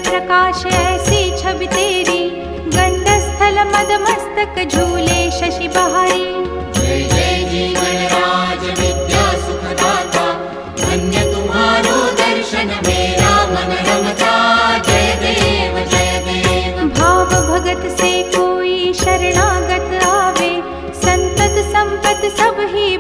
प्रकाश ऐसी छवि तेरी, गंडस्थल मद मस्तक झूले शशि बहारी। जय जय जीवन राज विद्या सुखदाता, धन्य तुम्हारो दर्शन मेरा मन रमता। जय देव जय देव। भाव भगत से कोई शरणागत आवे, संतत संपत सब ही